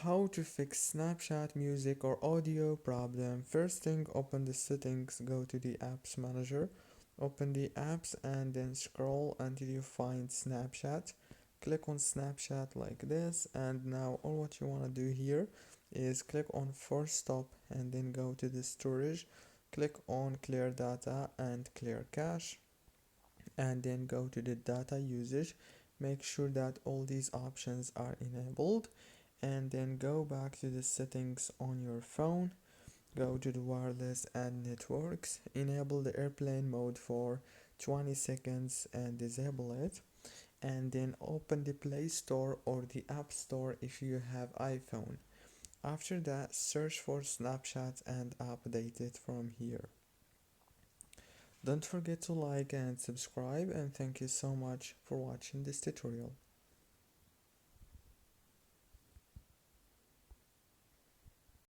How to fix Snapchat music or audio problem. First thing, open the settings, go to the apps manager, open the apps and then scroll until you find Snapchat. Click on Snapchat like this, and now all what you want to do here is click on force stop and then go to the storage, click on clear data and clear cache, and then go to the data usage. Make sure that all these options are enabled, and then go back to the settings on your phone, go to the wireless and networks, enable the airplane mode for 20 seconds and disable it, and then open the Play Store or the App Store if you have iPhone. After that, search for Snapchat and update it from here. Don't forget to like and subscribe, and thank you so much for watching this tutorial.